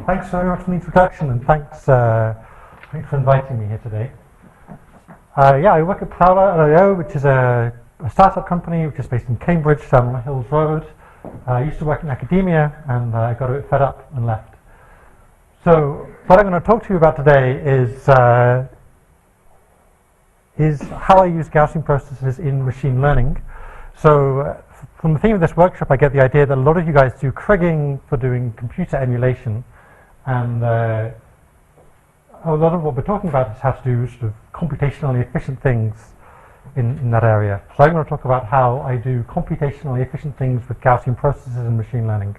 Thanks very much for the introduction, and thanks for inviting me here today. I work at Prowler.io, which is a startup company which is based in Cambridge, down Hills Road. I used to work in academia, and I got a bit fed up and left. So what I'm going to talk to you about today is how I use Gaussian processes in machine learning. So from the theme of this workshop, I get the idea that a lot of you guys do Kriging for doing computer emulation, and a lot of what we're talking about is how to do sort of computationally efficient things in that area. So I'm going to talk about how I do computationally efficient things with Gaussian processes in machine learning.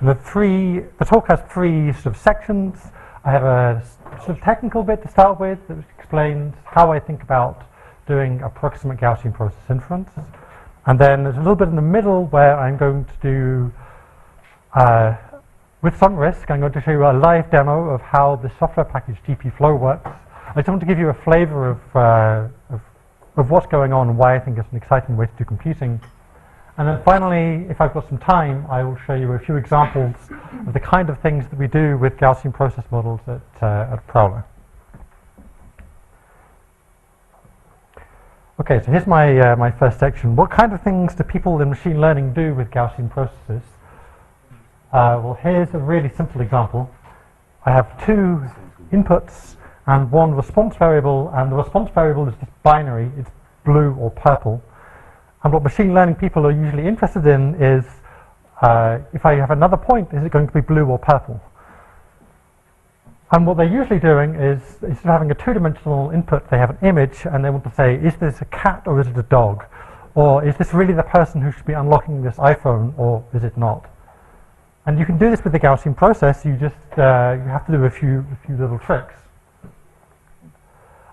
And the talk has three sort of sections. I have a sort of technical bit to start with that explains how I think about doing approximate Gaussian process inference. And then there's a little bit in the middle where I'm going to do, with some risk, I'm going to show you a live demo of how the software package GPflow works. I just want to give you a flavor of what's going on and why I think it's an exciting way to do computing. And then finally, if I've got some time, I will show you a few examples of the kind of things that we do with Gaussian process models at Prowler. Okay, so here's my first section. What kind of things do people in machine learning do with Gaussian processes? Well, here's a really simple example. I have two inputs and one response variable, and the response variable is just binary. It's blue or purple. And what machine learning people are usually interested in is, if I have another point, is it going to be blue or purple? And what they're usually doing is, instead of having a two-dimensional input, they have an image, and they want to say, is this a cat or is it a dog? Or is this really the person who should be unlocking this iPhone, or is it not? And you can do this with the Gaussian process. You just you have to do a few little tricks.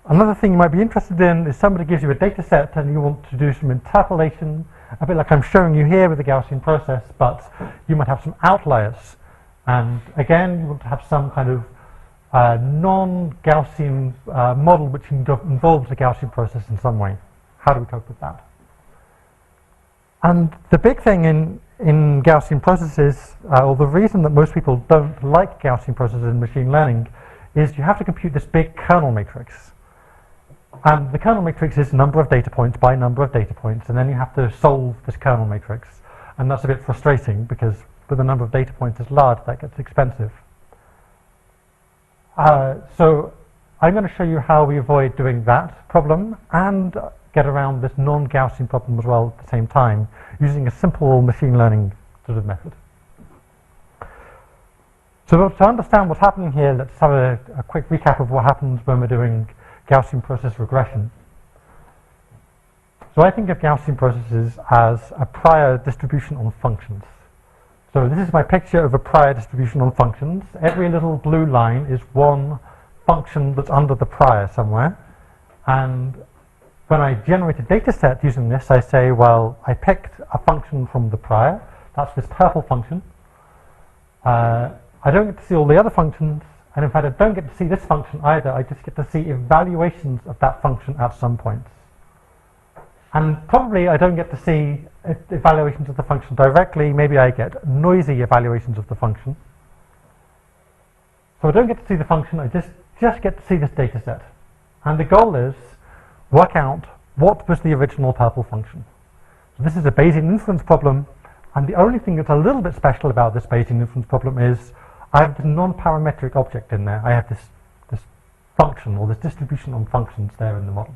Another thing you might be interested in is somebody gives you a data set and you want to do some interpolation, a bit like I'm showing you here with the Gaussian process, but you might have some outliers. And again, you want to have some kind of non-Gaussian model which involves a Gaussian process in some way. How do we cope with that? And the big thing in Gaussian processes, or the reason that most people don't like Gaussian processes in machine learning, is you have to compute this big kernel matrix. And the kernel matrix is number of data points by number of data points, and then you have to solve this kernel matrix. And that's a bit frustrating because with the number of data points is large, that gets expensive. So I'm going to show you how we avoid doing that problem and get around this non-Gaussian problem as well at the same time, using a simple machine learning sort of method. So to understand what's happening here, let's have a quick recap of what happens when we're doing Gaussian process regression. So I think of Gaussian processes as a prior distribution on functions. So this is my picture of a prior distribution on functions. Every little blue line is one function that's under the prior somewhere. And when I generate a data set using this, I say, well, I picked a function from the prior. That's this purple function. I don't get to see all the other functions. And in fact, I don't get to see this function either. I just get to see evaluations of that function at some points. And probably I don't get to see evaluations of the function directly. Maybe I get noisy evaluations of the function. So I don't get to see the function. I just get to see this data set. And the goal is work out what was the original purple function. So this is a Bayesian inference problem. And the only thing that's a little bit special about this Bayesian inference problem is I have this non-parametric object in there. I have this function, or this distribution on functions there in the model.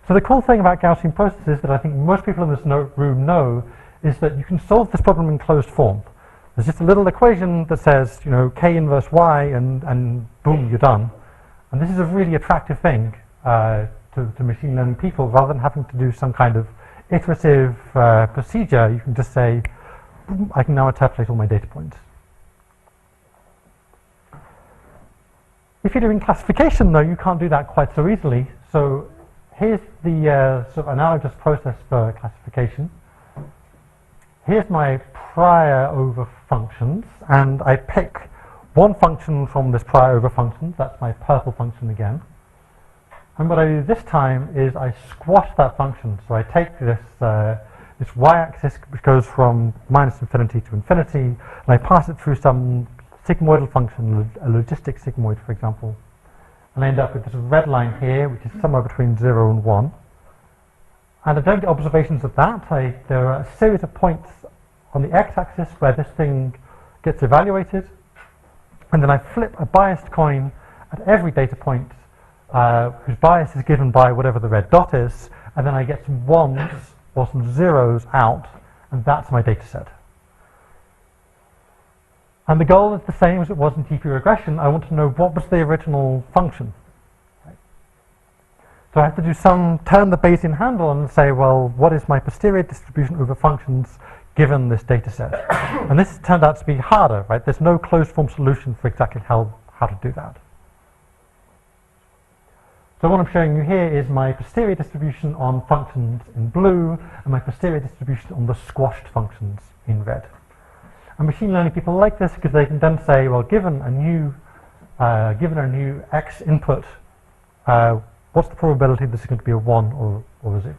So the cool thing about Gaussian processes that I think most people in this room know is that you can solve this problem in closed form. There's just a little equation that says, you know, k inverse y, and boom, you're done. And this is a really attractive thing to machine learning people. Rather than having to do some kind of iterative procedure, you can just say, I can now interpolate all my data points. If you're doing classification, though, you can't do that quite so easily. So here's the sort of analogous process for classification. Here's my prior over functions, and I pick one function from this prior over functions. That's my purple function again. And what I do this time is I squash that function. So I take this this y-axis which goes from minus infinity to infinity, and I pass it through some sigmoidal function, a logistic sigmoid, for example, and I end up with this red line here, which is somewhere between 0 and 1. And I don't get observations of that. There are a series of points on the x-axis where this thing gets evaluated, and then I flip a biased coin at every data point whose bias is given by whatever the red dot is, and then I get some ones or some zeros out, and that's my data set. And the goal is the same as it was in GP regression. I want to know what was the original function. Right? So I have to do turn the Bayesian handle and say, well, what is my posterior distribution over functions given this data set? And this has turned out to be harder, right? There's no closed form solution for exactly how to do that. So what I'm showing you here is my posterior distribution on functions in blue and my posterior distribution on the squashed functions in red. And machine learning people like this because they can then say, well, given a new x input, what's the probability this is going to be a 1 or a 0?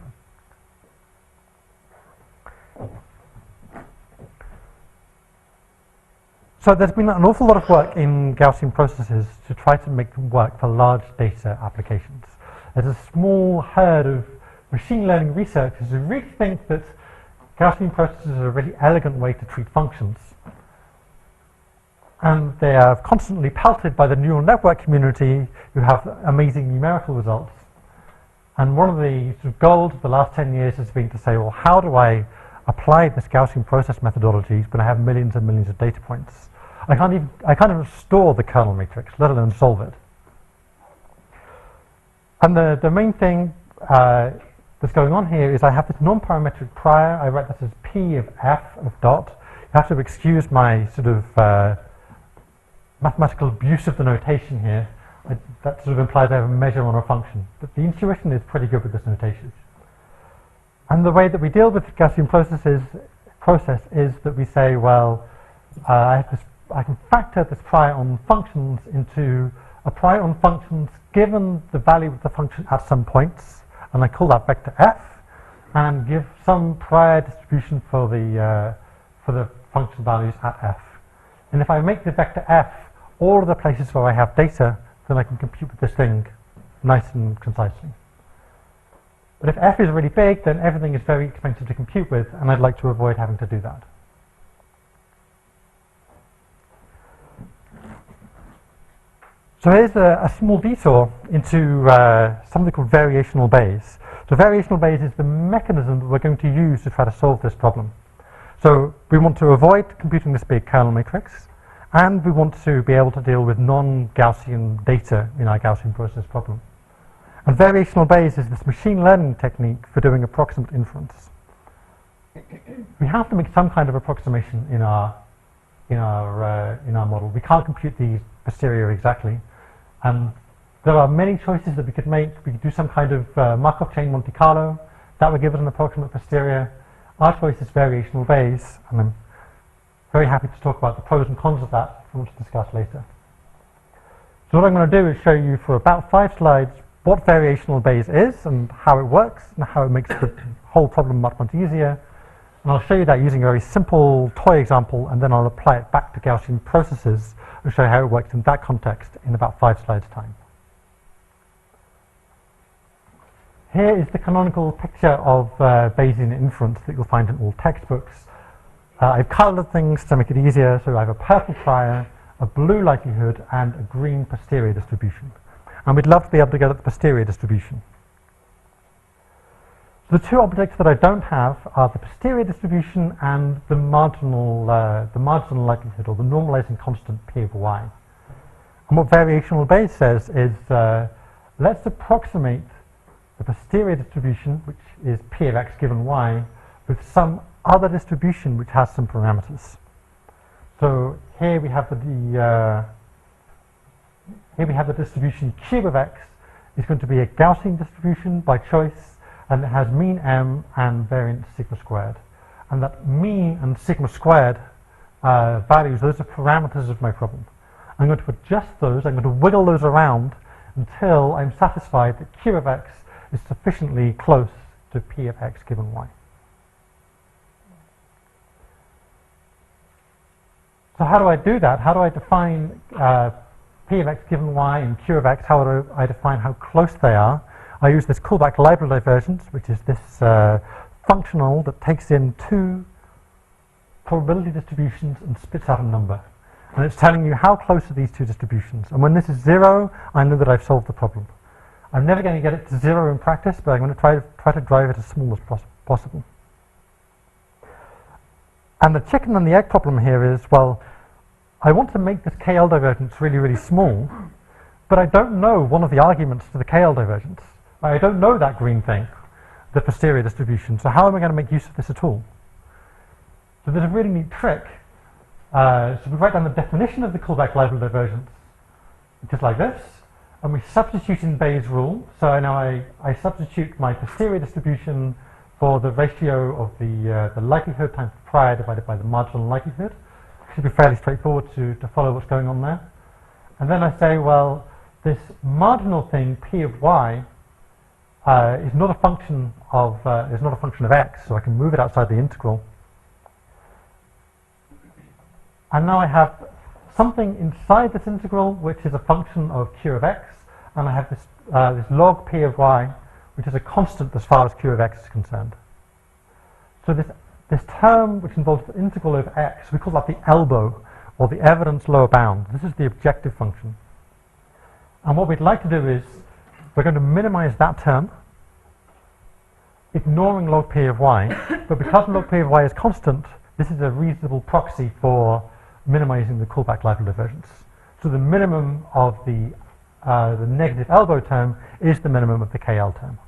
So there's been an awful lot of work in Gaussian processes to try to make them work for large data applications. There's a small herd of machine learning researchers who really think that Gaussian processes are a really elegant way to treat functions. And they are constantly pelted by the neural network community who have amazing numerical results. And one of the sort of goals of the last 10 years has been to say, well, how do I apply this Gaussian process methodology when I have millions and millions of data points? I can't even store the kernel matrix, let alone solve it. And the main thing that's going on here is I have this non-parametric prior. I write this as P of f of dot. You have to excuse my sort of mathematical abuse of the notation here. That sort of implies I have a measure on a function. But the intuition is pretty good with this notation. And the way that we deal with Gaussian process is that we say, well, I can factor this prior on functions into a prior on functions given the value of the function at some points, and I call that vector f, and give some prior distribution for the function values at f. And if I make the vector f all of the places where I have data, then I can compute with this thing nice and concisely. But if f is really big, then everything is very expensive to compute with, and I'd like to avoid having to do that. So here's a small detour into something called variational Bayes. So variational Bayes is the mechanism that we're going to use to try to solve this problem. So we want to avoid computing this big kernel matrix, and we want to be able to deal with non-Gaussian data in our Gaussian process problem. And variational Bayes is this machine learning technique for doing approximate inference. We have to make some kind of approximation in our model. We can't compute the posterior exactly. There are many choices that we could make. We could do some kind of Markov chain Monte Carlo. That would give us an approximate posterior. Our choice is variational Bayes, and I'm very happy to talk about the pros and cons of that if we want to discuss later. So what I'm going to do is show you for about 5 slides what variational Bayes is and how it works and how it makes the whole problem much easier. And I'll show you that using a very simple toy example, and then I'll apply it back to Gaussian processes and show how it works in that context in about 5 slides' time. Here is the canonical picture of Bayesian inference that you'll find in all textbooks. I've colored things to make it easier, so I have a purple prior, a blue likelihood, and a green posterior distribution. And we'd love to be able to get at the posterior distribution. The 2 objects that I don't have are the posterior distribution and the marginal likelihood, or the normalizing constant P of y. And what variational Bayes says is, let's approximate the posterior distribution, which is P of x given y, with some other distribution which has some parameters. So here we have the distribution Q of x is going to be a Gaussian distribution by choice, and it has mean m and variance sigma squared. And that mean and sigma squared values, those are parameters of my problem. I'm going to adjust those, I'm going to wiggle those around until I'm satisfied that Q of x is sufficiently close to P of x given y. So how do I do that? How do I define P of x given y and Q of x? How do I define how close they are? I use this callback libel divergence, which is this functional that takes in two probability distributions and spits out a number. And it's telling you how close are these two distributions. And when this is 0, I know that I've solved the problem. I'm never going to get it to 0 in practice, but I'm going to try to drive it as small as possible. And the chicken and the egg problem here is, well, I want to make this KL divergence really, really small, but I don't know one of the arguments to the KL divergence. I don't know that green thing, the posterior distribution. So how am I going to make use of this at all? So there's a really neat trick. So we write down the definition of the callback libel divergence, which is like this, and we substitute in Bayes' rule. So now I substitute my posterior distribution for the ratio of the likelihood times the prior divided by the marginal likelihood. It should be fairly straightforward to follow what's going on there. And then I say, well, this marginal thing, P of y, is not a function of x, so I can move it outside the integral. And now I have something inside this integral, which is a function of Q of x, and I have this, this log P of y, which is a constant as far as Q of x is concerned. So this term, which involves the integral over x, we call that the elbow, or the evidence lower bound. This is the objective function. And what we'd like to do is, we're going to minimize that term, ignoring log P of y, but because log P of y is constant, this is a reasonable proxy for minimizing the callback libel divergence. So the minimum of the negative elbow term is the minimum of the KL term.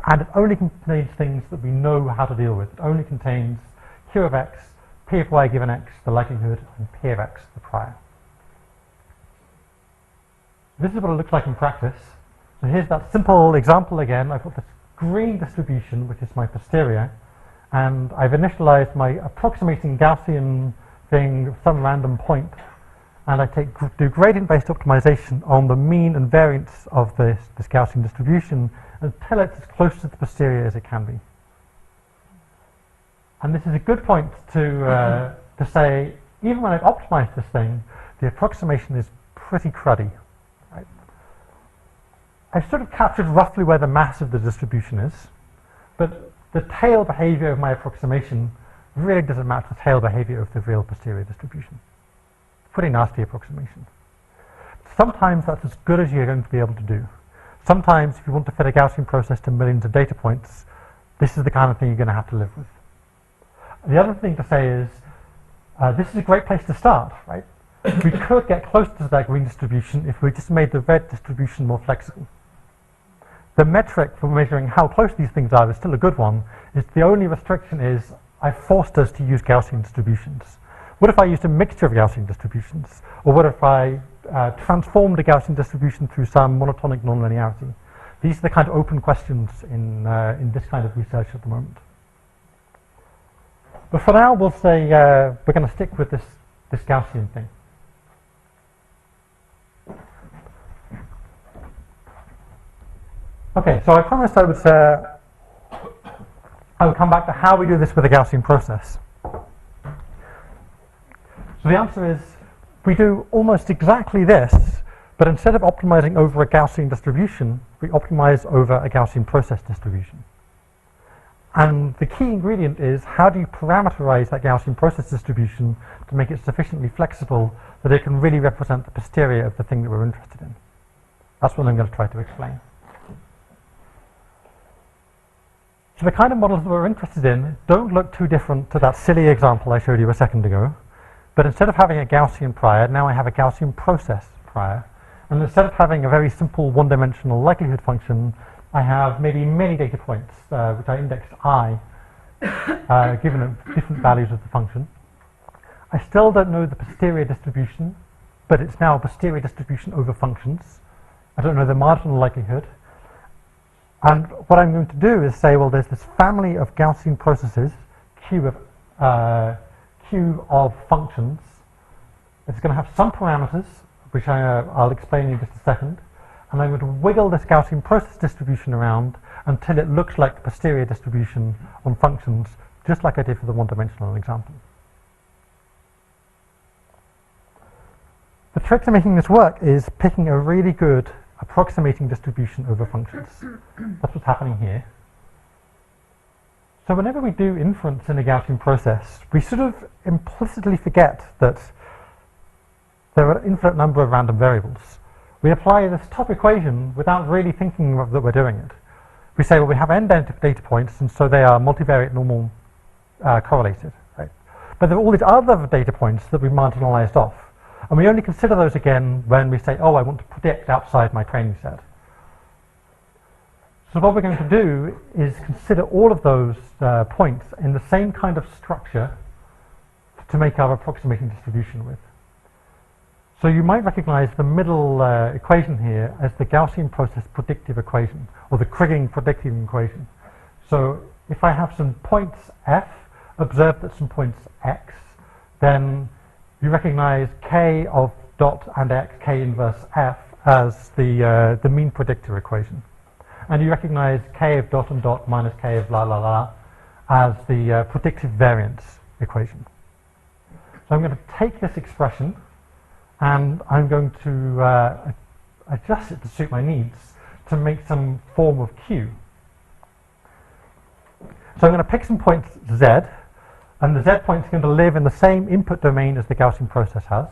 And it only contains things that we know how to deal with. It only contains Q of x, P of y given x, the likelihood, and P of x, the prior. This is what it looks like in practice. So here's that simple example again. I've got this green distribution, which is my posterior, and I've initialized my approximating Gaussian thing of some random point, and I do gradient-based optimization on the mean and variance of this Gaussian distribution until it's as close to the posterior as it can be. And this is a good point to say, even when I've optimized this thing, the approximation is pretty cruddy. Right? I've sort of captured roughly where the mass of the distribution is, but the tail behavior of my approximation really doesn't match the tail behavior of the real posterior distribution. Pretty nasty approximation. Sometimes that's as good as you're going to be able to do. Sometimes if you want to fit a Gaussian process to millions of data points, this is the kind of thing you're going to have to live with. The other thing to say is, this is a great place to start, right? We could get close to that green distribution if we just made the red distribution more flexible. The metric for measuring how close these things are is still a good one. The only restriction is I forced us to use Gaussian distributions. What if I used a mixture of Gaussian distributions? Or what if I transformed a Gaussian distribution through some monotonic nonlinearity? These are the kind of open questions in this kind of research at the moment. But for now, we'll say we're going to stick with this Gaussian thing. Okay, so I promised I would come back to how we do this with a Gaussian process. So the answer is, we do almost exactly this, but instead of optimizing over a Gaussian distribution, we optimize over a Gaussian process distribution. And the key ingredient is, how do you parameterize that Gaussian process distribution to make it sufficiently flexible that it can really represent the posterior of the thing that we're interested in? That's what I'm going to try to explain. So the kind of models that we're interested in don't look too different to that silly example I showed you a second ago. But instead of having a Gaussian prior, now I have a Gaussian process prior. And instead of having a very simple one-dimensional likelihood function, I have maybe many data points, which I index I, given different values of the function. I still don't know the posterior distribution, but it's now a posterior distribution over functions. I don't know the marginal likelihood. And what I'm going to do is say, well, there's this family of Gaussian processes, Q of functions. It's going to have some parameters, which I'll explain in just a second. And I'm going to wiggle this Gaussian process distribution around until it looks like the posterior distribution on functions, just like I did for the one-dimensional example. trick to making this work is picking a really good approximating distribution over functions. That's what's happening here. So whenever we do inference in a Gaussian process, we sort of implicitly forget that there are an infinite number of random variables. We apply this top equation without really thinking that we're doing it. We say, well, we have n data points, and so they are multivariate normal correlated, right? But there are all these other data points that we've marginalized off. And we only consider those again when we say, oh, I want to predict outside my training set. So what we're going to do is consider all of those points in the same kind of structure to make our approximating distribution with. So you might recognize the middle equation here as the Gaussian process predictive equation, or the Kriging predictive equation. So if I have some points f observed at some points x, then you recognize k of dot and x, k inverse f, as the mean predictor equation. And you recognize k of dot and dot minus k of la la la as the predictive variance equation. So I'm going to take this expression and I'm going to adjust it to suit my needs to make some form of q. So I'm going to pick some points z, and the z point is going to live in the same input domain as the Gaussian process has.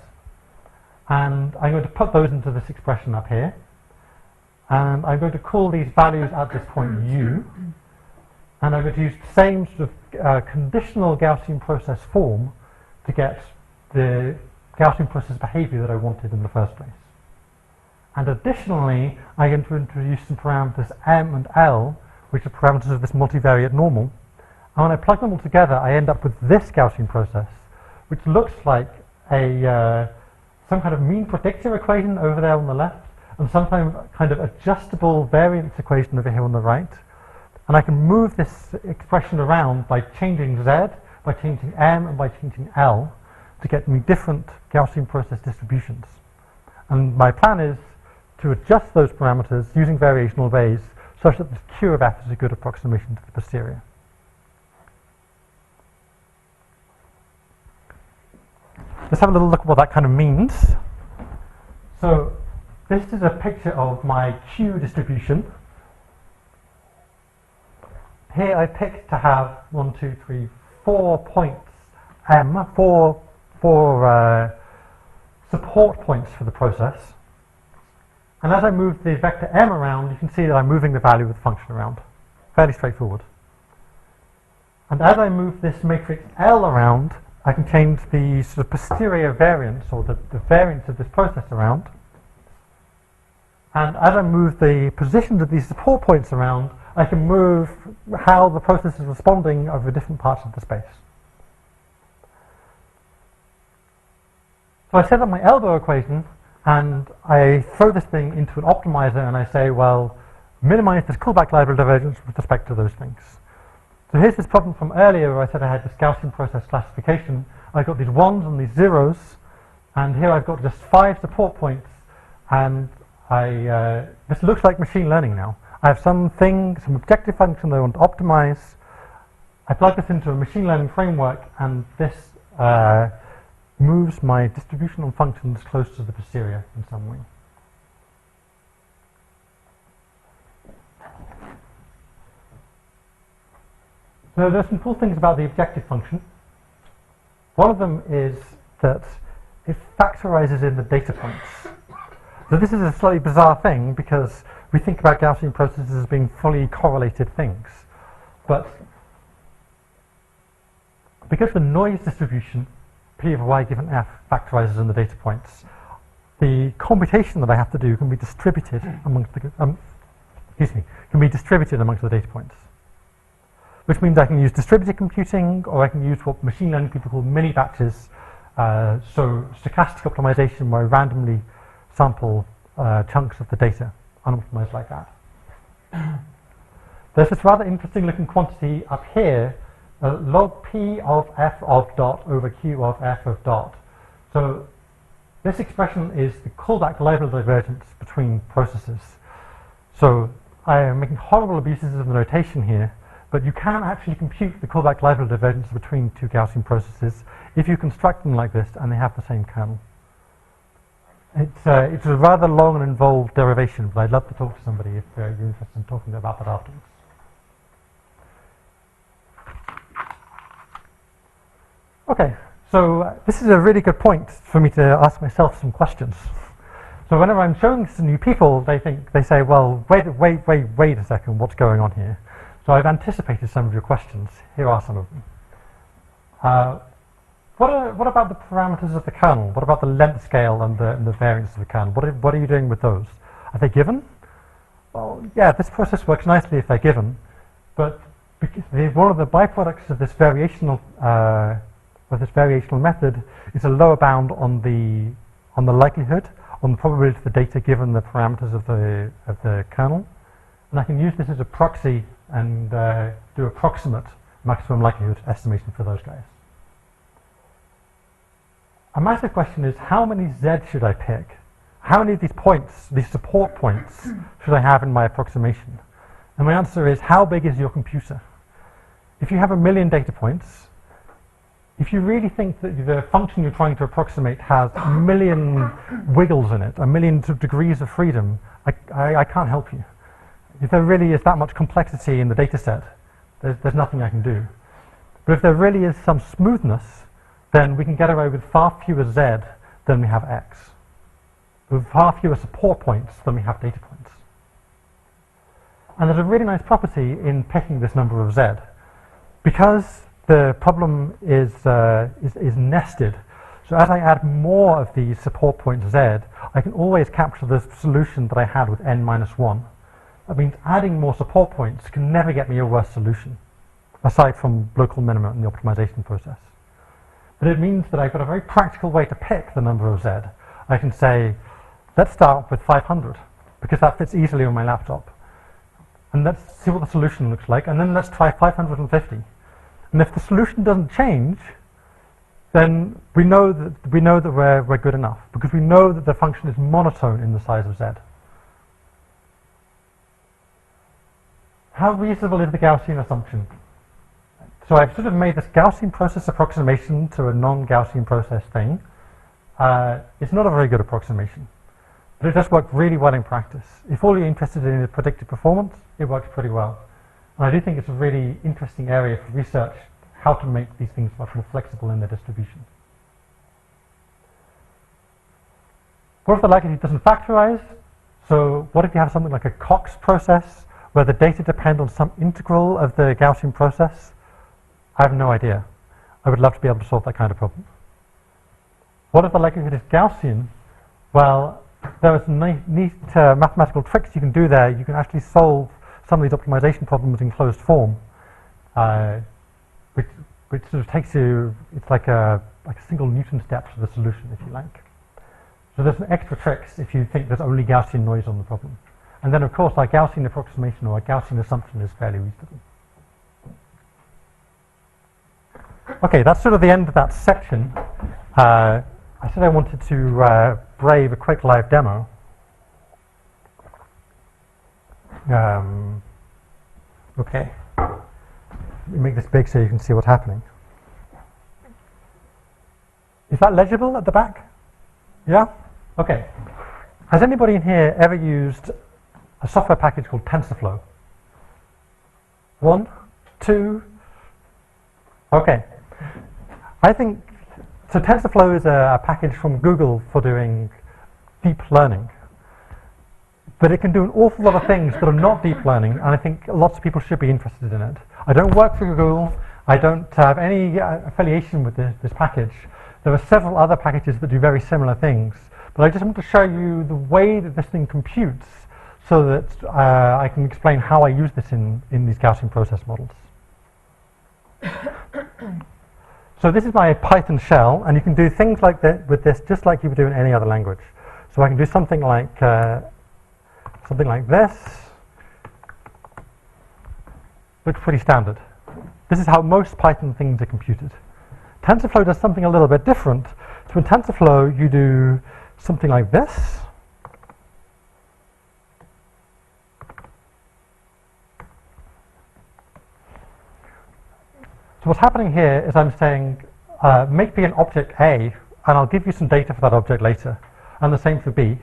And I'm going to put those into this expression up here. And I'm going to call these values at this point u. And I'm going to use the same sort of conditional Gaussian process form to get the Gaussian process behavior that I wanted in the first place. And additionally, I'm going to introduce some parameters m and l, which are parameters of this multivariate normal. And when I plug them all together, I end up with this Gaussian process, which looks like a some kind of mean predictor equation over there on the left, and some kind of adjustable variance equation over here on the right. And I can move this expression around by changing z, by changing m, and by changing l to get me different Gaussian process distributions. And my plan is to adjust those parameters using variational ways such that the Q of f is a good approximation to the posterior. Let's have a little look at what that kind of means. So this is a picture of my Q distribution. Here I picked to have 1, 2, 3, 4 points m, four support points for the process. And as I move the vector m around, you can see that I'm moving the value of the function around. Fairly straightforward. And as I move this matrix L around, I can change the sort of posterior variance, or the variance of this process around. And as I move the positions of these support points around, I can move how the process is responding over different parts of the space. So I set up my elbow equation, and I throw this thing into an optimizer, and I say, well, minimize this callback library divergence with respect to those things. So here's this problem from earlier where I said I had this Gaussian process classification. I've got these 1s and these 0s, and here I've got just 5 support points, and this looks like machine learning now. I have some objective function that I want to optimize. I plug this into a machine learning framework, and this moves my distributional functions close to the posterior in some way. So there's some cool things about the objective function. One of them is that it factorizes in the data points. So this is a slightly bizarre thing because we think about Gaussian processes as being fully correlated things. But because the noise distribution P of y given f factorizes in the data points, the computation that I have to do can be distributed amongst the data points. Which means I can use distributed computing, or I can use what machine learning people call mini batches, so stochastic optimization where I randomly sample chunks of the data, unoptimized like that. There's this rather interesting looking quantity up here, log p of f of dot over q of f of dot. So this expression is the callback library divergence between processes. So I am making horrible abuses of the notation here, but you can actually compute the callback library divergence between two Gaussian processes if you construct them like this and they have the same kernel. It's a rather long and involved derivation, but I'd love to talk to somebody if you're interested in talking about that afterwards. Okay, so this is a really good point for me to ask myself some questions. So whenever I'm showing this to new people, they say, well, wait a second, what's going on here? So I've anticipated some of your questions. Here are some of them. What about the parameters of the kernel? What about the length scale and the variance of the kernel? What are you doing with those? Are they given? Well, yeah, this process works nicely if they're given, but because one of the byproducts of this variational method is a lower bound on the likelihood, on the probability of the data given the parameters of the kernel, and I can use this as a proxy and do approximate maximum likelihood estimation for those guys. A massive question is, how many Z should I pick? How many of these points, these support points, should I have in my approximation? And my answer is, how big is your computer? If you have 1 million data points, if you really think that the function you're trying to approximate has 1 million wiggles in it, 1 million degrees of freedom, I can't help you. If there really is that much complexity in the data set, there's nothing I can do. But if there really is some smoothness, then we can get away with far fewer Z than we have X. With far fewer support points than we have data points. And there's a really nice property in picking this number of Z. Because the problem is nested, so as I add more of these support points Z, I can always capture the solution that I had with n minus 1. That means adding more support points can never get me a worse solution, aside from local minimum in the optimization process. But it means that I've got a very practical way to pick the number of Z. I can say, let's start with 500, because that fits easily on my laptop. And let's see what the solution looks like, and then let's try 550. And if the solution doesn't change, then we know that we're good enough, because we know that the function is monotone in the size of Z. How reasonable is the Gaussian assumption? So I've sort of made this Gaussian process approximation to a non-Gaussian process thing. It's not a very good approximation, but it does work really well in practice. If all you're interested in is predicted performance, it works pretty well. And I do think it's a really interesting area for research, how to make these things much more flexible in their distribution. What if the likelihood doesn't factorize? So what if you have something like a Cox process, where the data depend on some integral of the Gaussian process? I have no idea. I would love to be able to solve that kind of problem. What if the likelihood is Gaussian? Well, there are some neat mathematical tricks you can do there. You can actually solve some of these optimization problems in closed form, which sort of takes you, it's like a single Newton step to the solution, if you like. So there's some extra tricks if you think there's only Gaussian noise on the problem. And then, of course, our Gaussian approximation or our Gaussian assumption is fairly reasonable. Okay, that's sort of the end of that section. I said I wanted to brave a quick live demo. Okay, let me make this big so you can see what's happening. Is that legible at the back? Yeah? Okay. Has anybody in here ever used a software package called TensorFlow? 1, 2. Okay. I think, so TensorFlow is a package from Google for doing deep learning. But it can do an awful lot of things that are not deep learning, and I think lots of people should be interested in it. I don't work for Google. I don't have any affiliation with this package. There are several other packages that do very similar things. But I just want to show you the way that this thing computes so that I can explain how I use this in these Gaussian process models. So this is my Python shell, and you can do things like that with this just like you would do in any other language. So I can do something like this. Looks pretty standard. This is how most Python things are computed. TensorFlow does something a little bit different. So in TensorFlow, you do something like this. So what's happening here is I'm saying, make me an object A, and I'll give you some data for that object later. and the same for b.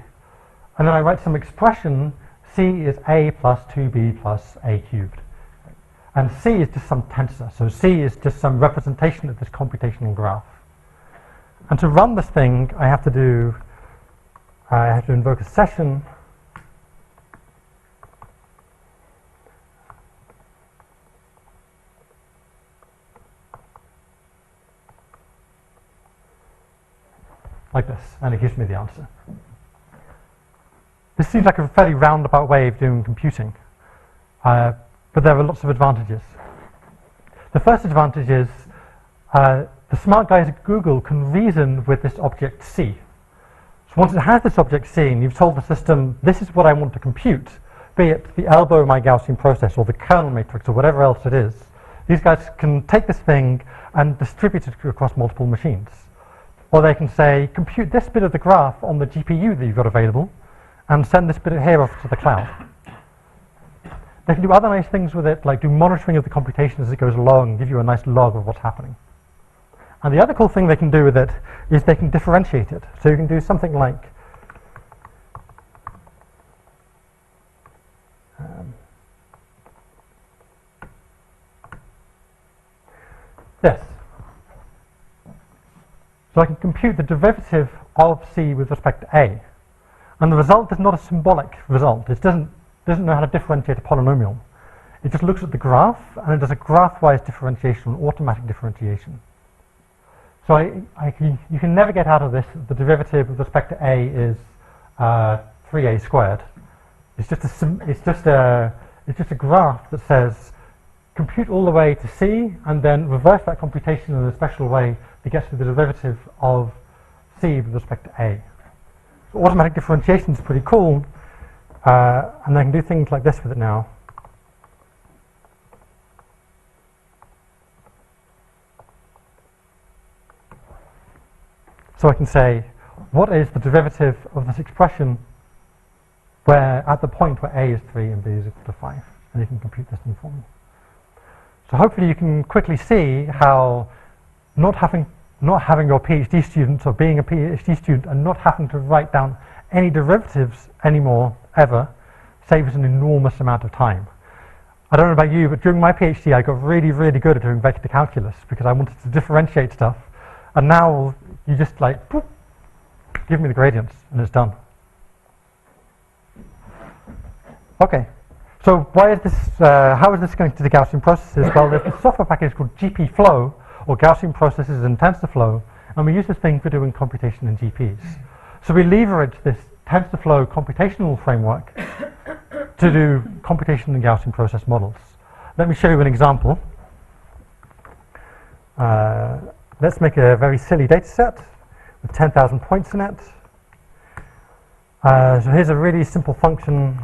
And then I write some expression, c is a plus 2b plus a cubed. And c is just some tensor, so c is just some representation of this computational graph. And to run this thing, I have to invoke a session like this, and it gives me the answer. This seems like a fairly roundabout way of doing computing, but there are lots of advantages. The first advantage is the smart guys at Google can reason with this object C. So once it has this object C, and you've told the system, this is what I want to compute, be it the elbow of my Gaussian process or the kernel matrix or whatever else it is, these guys can take this thing and distribute it across multiple machines. Or they can say, compute this bit of the graph on the GPU that you've got available, and send this bit here off to the cloud. They can do other nice things with it, like do monitoring of the computation as it goes along, and give you a nice log of what's happening. And the other cool thing they can do with it is they can differentiate it. So you can do something like this. So I can compute the derivative of C with respect to A. And the result is not a symbolic result. It doesn't know how to differentiate a polynomial. It just looks at the graph, and it does a graph-wise differentiation, automatic differentiation. So you can never get out of this the derivative with respect to A is 3a squared. It's just a graph that says compute all the way to C, and then reverse that computation in a special way that gets to the derivative of C with respect to A. So automatic differentiation is pretty cool, and I can do things like this with it now. So I can say, what is the derivative of this expression where at the point where A is 3 and B is equal to 5? And you can compute this thing for me. So hopefully you can quickly see how not having your PhD students or being a PhD student and not having to write down any derivatives anymore, ever, saves an enormous amount of time. I don't know about you, but during my PhD I got really, really good at doing vector calculus because I wanted to differentiate stuff. And now you just like, boop, give me the gradients and it's done. Okay, so why is this, how is this connected to the Gaussian processes? Well, there's a software package called GPflow, or Gaussian processes in TensorFlow, and we use this thing for doing computation in GPs. So we leverage this TensorFlow computational framework to do computation in Gaussian process models. Let me show you an example. Let's make a very silly data set with 10,000 points in it. So here's a really simple function.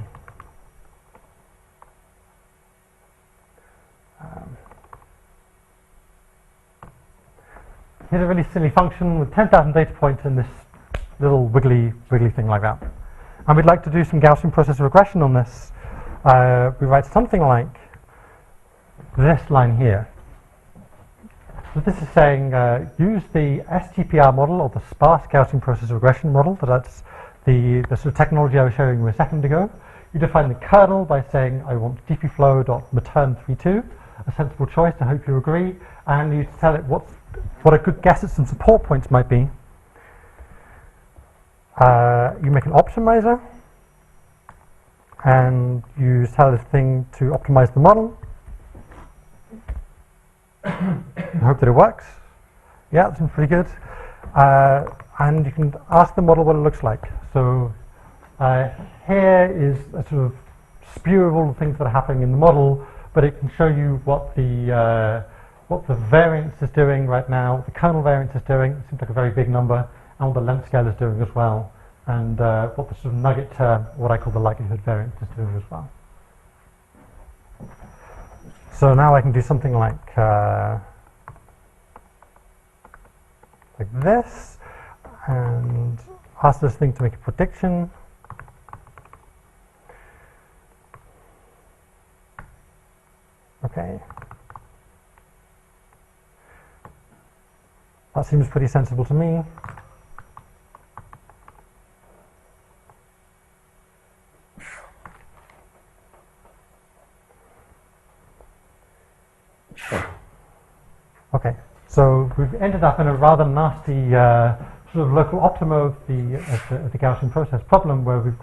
Here's a really silly function with 10,000 data points in this little wiggly thing like that. And we'd like to do some Gaussian process regression on this. We write something like this line here. So this is saying use the SGPR model, or the sparse Gaussian process regression model. So that's the sort of technology I was showing you a second ago. You define the kernel by saying I want GPflow.matern32, a sensible choice, I hope you agree, and you tell it what a good guess at some support points might be. You make an optimizer, and you tell this thing to optimize the model. I hope that it works. Yeah, that seems pretty good. And you can ask the model what it looks like. So here is a sort of spew of all the things that are happening in the model, but it can show you what the variance is doing right now, what the kernel variance is doing. It seems like a very big number, and what the length scale is doing as well, and what the sort of nugget term, what I call the likelihood variance, is doing as well. So now I can do something like this, and ask this thing to make a prediction. Okay. That seems pretty sensible to me. Okay, so we've ended up in a rather nasty sort of local optima of the Gaussian process problem, where we've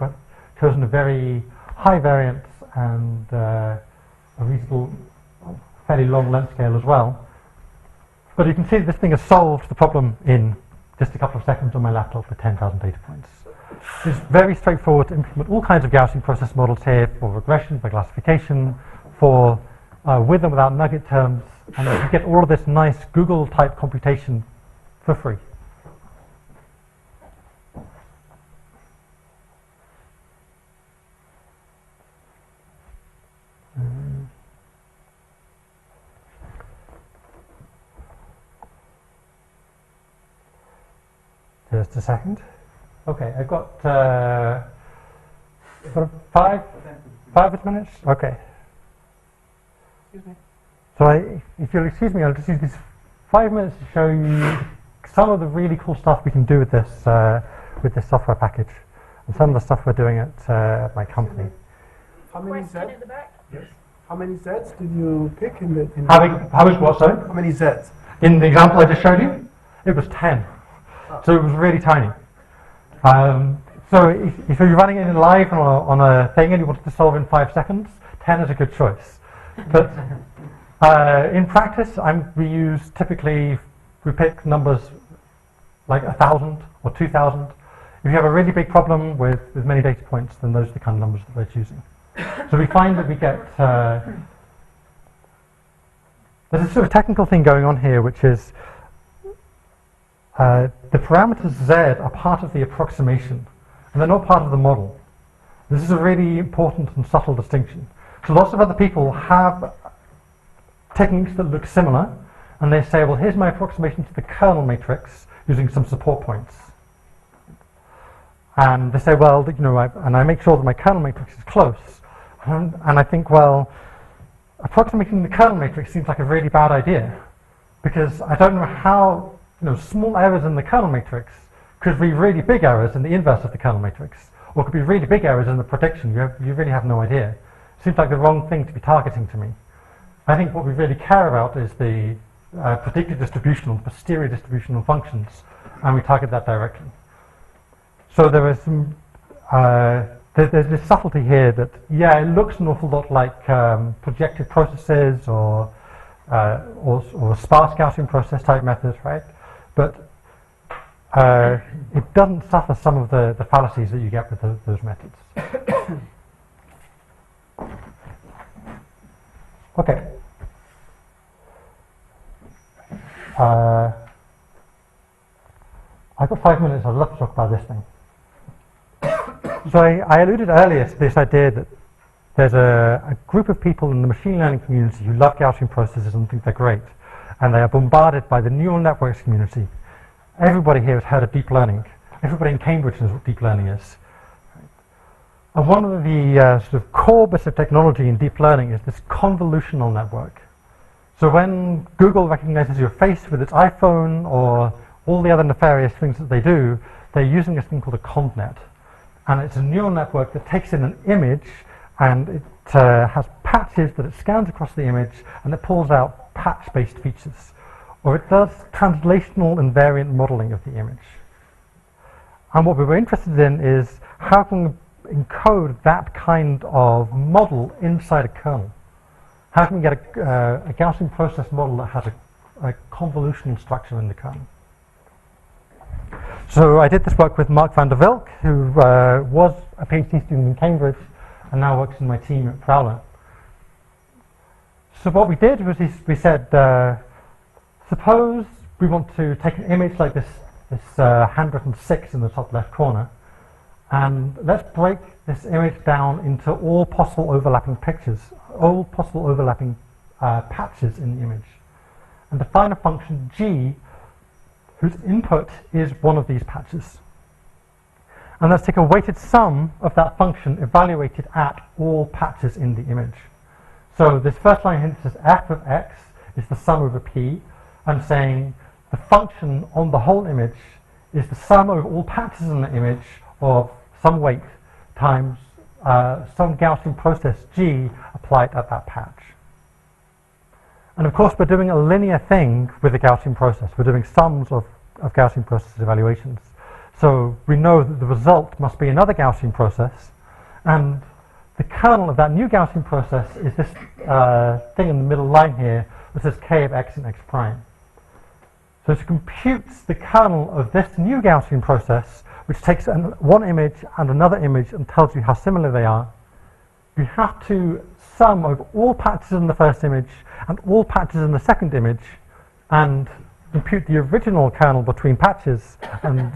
chosen a very high variance and a reasonable, fairly long length scale as well. But you can see this thing has solved the problem in just a couple of seconds on my laptop with 10,000 data points. It's very straightforward to implement all kinds of Gaussian process models here for regression, by classification, for with and without nugget terms, and you get all of this nice Google-type computation for free. Just a second. Okay, I've got sort of five minutes. Okay. Excuse me. So if you'll excuse me, I'll just use these 5 minutes to show you some of the really cool stuff we can do with this software package, and some of the stuff we're doing at my company. How many Question Zs? at the back? Yes. How many Zs did you pick in the? How much what, sorry? How many Zs? In the example I just showed you, it was 10. So it was really tiny. So if you're running it live on a thing and you wanted to solve in 5 seconds, 10 is a good choice. But in practice, we pick numbers like 1,000 or 2,000. If you have a really big problem with many data points, then those are the kind of numbers that we're choosing. So we find that we get, there's a sort of technical thing going on here, which is the parameters Z are part of the approximation, and they're not part of the model. This is a really important and subtle distinction. So lots of other people have techniques that look similar, and they say, well, here's my approximation to the kernel matrix using some support points. And they say, well, you know, and I make sure that my kernel matrix is close. And I think, well, approximating the kernel matrix seems like a really bad idea, because I don't know how, small errors in the kernel matrix could be really big errors in the inverse of the kernel matrix, or could be really big errors in the prediction. You really have no idea. It seems like the wrong thing to be targeting to me. I think what we really care about is the predicted distribution or posterior distributional functions, and we target that directly. So there is some, there's this subtlety here that, yeah, it looks an awful lot like projective processes or sparse Gaussian process type methods, right? But it doesn't suffer some of the fallacies that you get with those methods. Okay. I've got 5 minutes. I'd love to talk about this thing. So I alluded earlier to this idea that there's a group of people in the machine learning community who love Gaussian processes and think they're great, and they are bombarded by the neural networks community. Everybody here has heard of deep learning. Everybody in Cambridge knows what deep learning is. And one of the sort of core bits of technology in deep learning is this convolutional network. So when Google recognizes your face with its iPhone or all the other nefarious things that they do, they're using this thing called a convnet. And it's a neural network that takes in an image, and it has patches that it scans across the image, and it pulls out patch-based features. Or it does translational invariant modeling of the image. And what we were interested in is how can we encode that kind of model inside a kernel? How can we get a Gaussian process model that has a convolutional structure in the kernel? So I did this work with Mark van der Velk, who was a PhD student in Cambridge and now works in my team at Prowler. So what we did was we said, suppose we want to take an image like this handwritten 6 in the top left corner, and let's break this image down into all possible overlapping pictures, all possible overlapping patches in the image, and define a function g whose input is one of these patches. And let's take a weighted sum of that function evaluated at all patches in the image. So this first line here says f of x is the sum over p. I'm saying the function on the whole image is the sum over all patches in the image of some weight times some Gaussian process g applied at that patch. And of course, we're doing a linear thing with the Gaussian process. We're doing sums of Gaussian process evaluations. So we know that the result must be another Gaussian process, and the kernel of that new Gaussian process is this thing in the middle line here that says k of x and x prime. So to compute the kernel of this new Gaussian process, which takes one image and another image and tells you how similar they are, you have to sum over all patches in the first image and all patches in the second image and compute the original kernel between patches and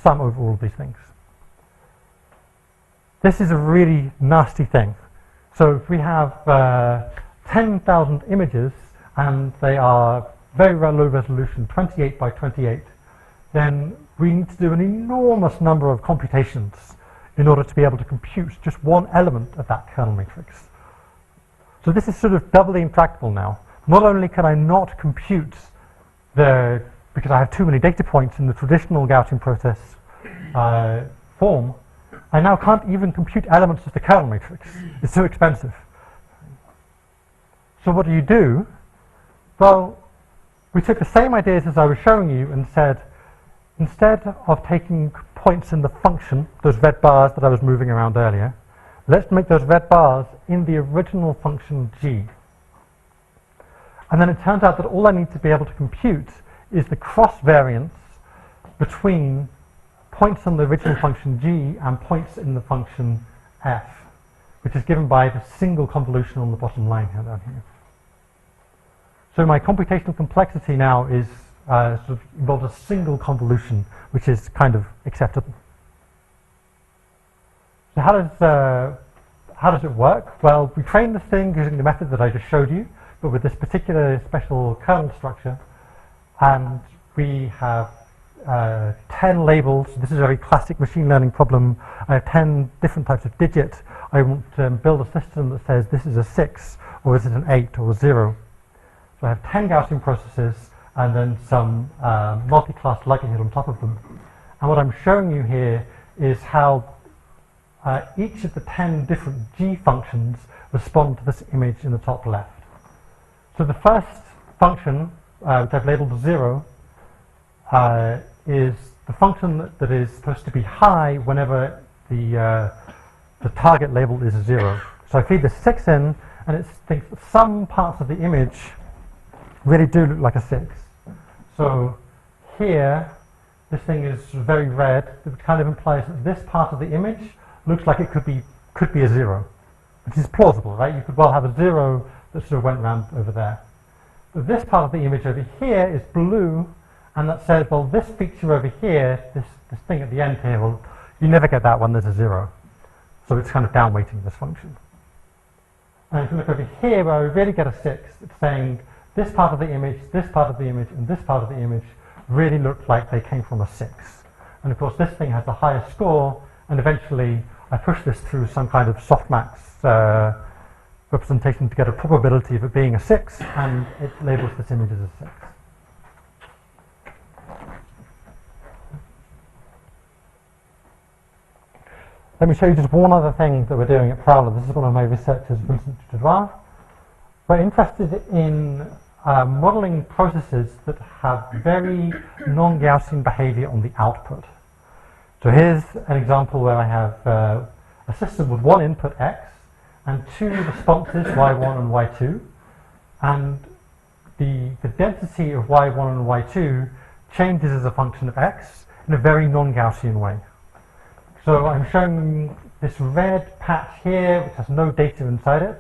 sum over all of these things. This is a really nasty thing. So if we have 10,000 images and they are very low resolution, 28 by 28, then we need to do an enormous number of computations in order to be able to compute just one element of that kernel matrix. So this is sort of doubly intractable now. Not only can I not compute because I have too many data points in the traditional Gaussian process form, I now can't even compute elements of the kernel matrix. It's too expensive. So what do? Well, we took the same ideas as I was showing you and said, instead of taking points in the function, those red bars that I was moving around earlier, let's make those red bars in the original function g. And then it turns out that all I need to be able to compute is the cross variance between points in the original function g and points in the function f, which is given by the single convolution on the bottom line here, down here. So my computational complexity now is sort of involves a single convolution, which is kind of acceptable. So how does it work? Well, we train this thing using the method that I just showed you, but with this particular special kernel structure, and we have 10 labels. This is a very classic machine learning problem. I have 10 different types of digit. I want to build a system that says this is a 6, or is it an 8, or a 0. So I have 10 Gaussian processes, and then some multi-class likelihood on top of them. And what I'm showing you here is how each of the 10 different g functions respond to this image in the top left. So the first function, which I've labeled 0, is the function that is supposed to be high whenever the target label is 0. So I feed the 6 in, and it thinks that some parts of the image really do look like a 6. So here, this thing is very red. It kind of implies that this part of the image looks like it could be a 0, which is plausible, right? You could well have a 0 that sort of went around over there. But this part of the image over here is blue, and that says, well, this feature over here, this thing at the end here, well, you never get that when there's a 0. So it's kind of down-weighting this function. And if you look over here where we really get a 6, it's saying this part of the image, this part of the image, and this part of the image really look like they came from a 6. And of course, this thing has the highest score, and eventually I push this through some kind of softmax representation to get a probability of it being a 6, and it labels this image as a 6. Let me show you just one other thing that we're doing at Prowler. This is one of my researchers, Vincent Dudois. We're interested in modeling processes that have very non-Gaussian behavior on the output. So here's an example where I have a system with one input x and two responses y1 and y2, and the density of y1 and y2 changes as a function of x in a very non-Gaussian way. So I'm showing this red patch here, which has no data inside it,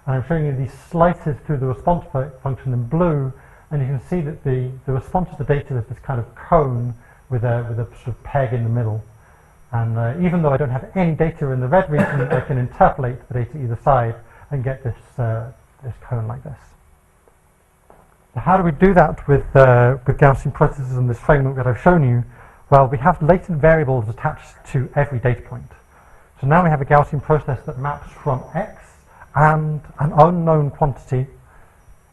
and I'm showing you these slices through the response function in blue, and you can see that the response to the data is this kind of cone with a sort of peg in the middle. And even though I don't have any data in the red region, I can interpolate the data either side and get this cone like this. So how do we do that with Gaussian processes in this framework that I've shown you? Well, we have latent variables attached to every data point. So now we have a Gaussian process that maps from x and an unknown quantity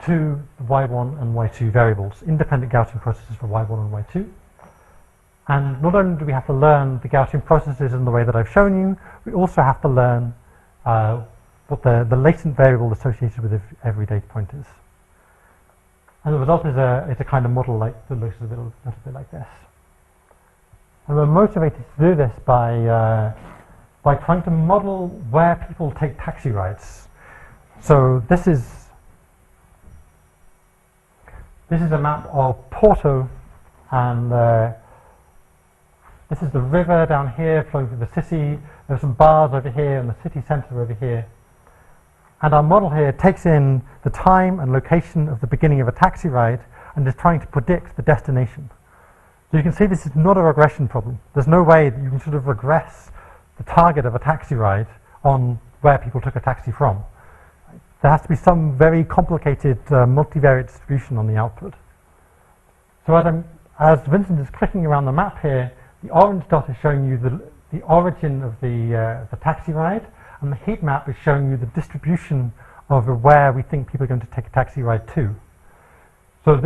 to y1 and y2 variables, independent Gaussian processes for y1 and y2. And not only do we have to learn the Gaussian processes in the way that I've shown you, we also have to learn what the latent variable associated with every data point is. And the result is a kind of model that looks a little bit like this. And we're motivated to do this by trying to model where people take taxi rides. So this is a map of Porto, and this is the river down here flowing through the city. There's some bars over here and the city centre over here. And our model here takes in the time and location of the beginning of a taxi ride and is trying to predict the destination. So you can see this is not a regression problem. There's no way that you can sort of regress the target of a taxi ride on where people took a taxi from. There has to be some very complicated multivariate distribution on the output. So as Vincent is clicking around the map here, the orange dot is showing you the origin of the taxi ride, and the heat map is showing you the distribution of where we think people are going to take a taxi ride to. So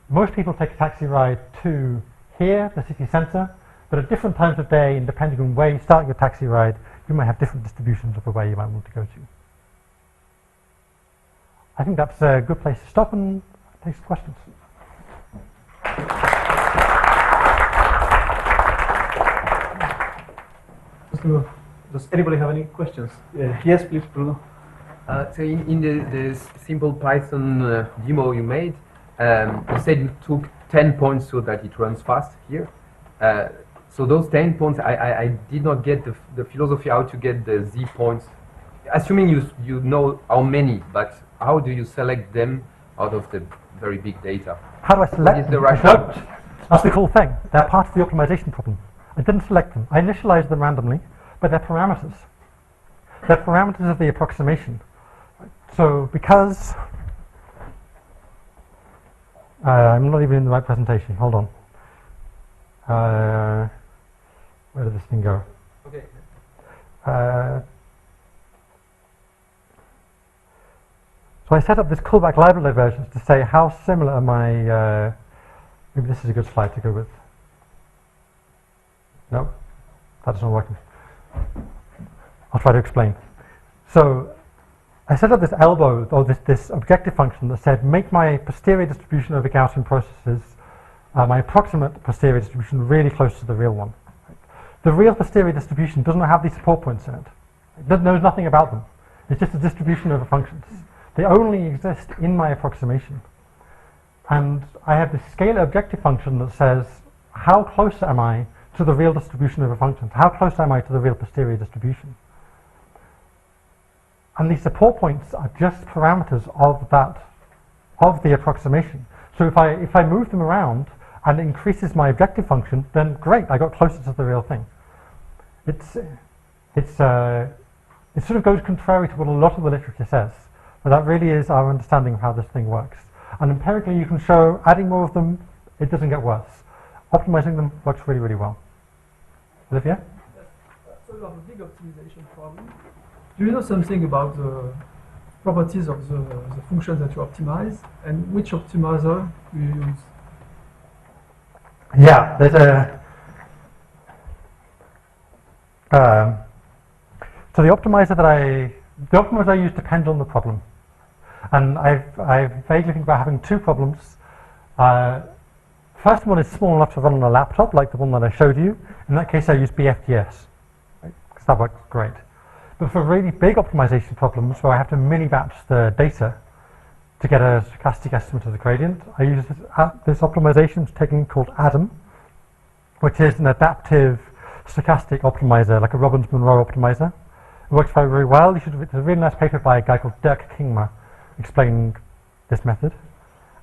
most people take a taxi ride to here, the city centre, but at different times of day, and depending on where you start your taxi ride, you might have different distributions of where you might want to go to. I think that's a good place to stop and take some questions. Does anybody have any questions? Yes, please, Bruno. So in the simple Python demo you made, you said you took 10 points so that it runs fast here. So those 10 points, I did not get the philosophy how to get the Z points. Assuming you know how many, but how do you select them out of the very big data? How do I select What is them? the I rationale? don't. That's the cool thing. They're part of the optimization problem. I didn't select them. I initialized them randomly, but they're parameters. They're parameters of the approximation. So because I'm not even in the right presentation. Hold on. Where did this thing go? Okay. So I set up this callback library versions to say how similar are my. Maybe this is a good slide to go with. No, that's not working. I'll try to explain. So I set up this elbow, or this objective function that said, make my posterior distribution over Gaussian processes, my approximate posterior distribution really close to the real one. The real posterior distribution doesn't have these support points in it. It knows nothing about them. It's just a distribution over functions. They only exist in my approximation. And I have this scalar objective function that says, how close am I to the real distribution over functions? How close am I to the real posterior distribution? And these support points are just parameters of the approximation. So if I move them around and it increases my objective function, then great, I got closer to the real thing. It sort of goes contrary to what a lot of the literature says, but that really is our understanding of how this thing works. And empirically, you can show adding more of them, it doesn't get worse. Optimizing them works really, really well. Olivia? So you have a big optimization problem. Do you know something about the properties of the functions that you optimize, and which optimizer do you use? Yeah, there's a. So the optimizer I use depends on the problem, and I vaguely think about having two problems. First one is small enough to run on a laptop, like the one that I showed you. In that case, I use BFDS, because that works great. But for really big optimization problems, where I have to mini-batch the data to get a stochastic estimate of the gradient, I use this optimization technique called ADAM, which is an adaptive stochastic optimizer, like a Robbins-Monroe optimizer. It works very, very well. There's a really nice paper by a guy called Dirk Kingma explaining this method.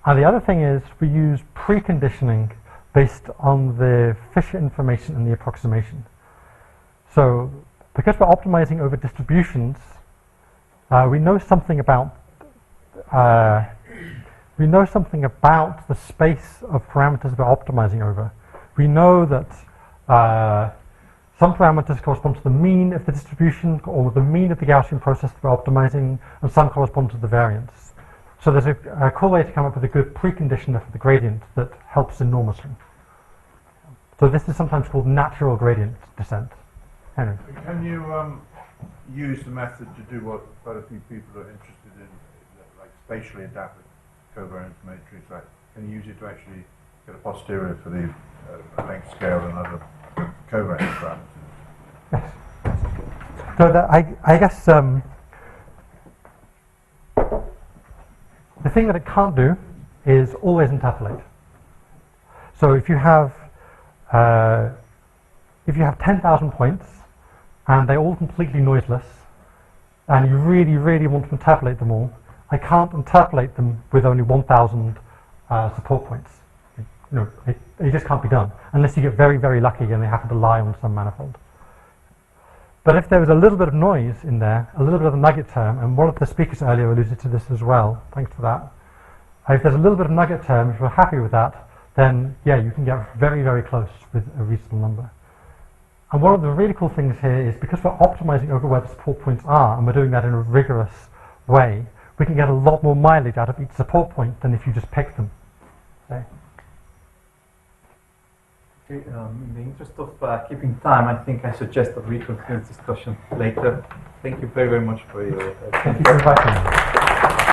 And the other thing is we use preconditioning based on the Fisher information in the approximation. So because we're optimizing over distributions, we know something about the space of parameters we're optimizing over. We know that some parameters correspond to the mean of the distribution or the mean of the Gaussian process that we're optimizing, and some correspond to the variance. So there's a cool way to come up with a good preconditioner for the gradient that helps enormously. So this is sometimes called natural gradient descent. Henry? Can you use the method to do what quite a few people are interested in, like spatially adapted covariance matrix, like, can you use it to actually get a posterior for the length scale and other covariance parameters? Yes. So that, I guess the thing that it can't do is always interpolate. So if you have 10,000 points and they're all completely noiseless, and you really, really want to interpolate them all, I can't interpolate them with only 1,000 support points. It just can't be done unless you get very, very lucky and they happen to lie on some manifold. But if there was a little bit of noise in there, a little bit of a nugget term, and one of the speakers earlier alluded to this as well, thanks for that. If there's a little bit of nugget term, if you're happy with that, then yeah, you can get very, very close with a reasonable number. And one of the really cool things here is because we're optimizing over where the support points are, and we're doing that in a rigorous way, we can get a lot more mileage out of each support point than if you just pick them. Okay. Okay, in the interest of keeping time, I think I suggest that we continue this discussion later. Thank you very, very much for your Thank you for inviting me.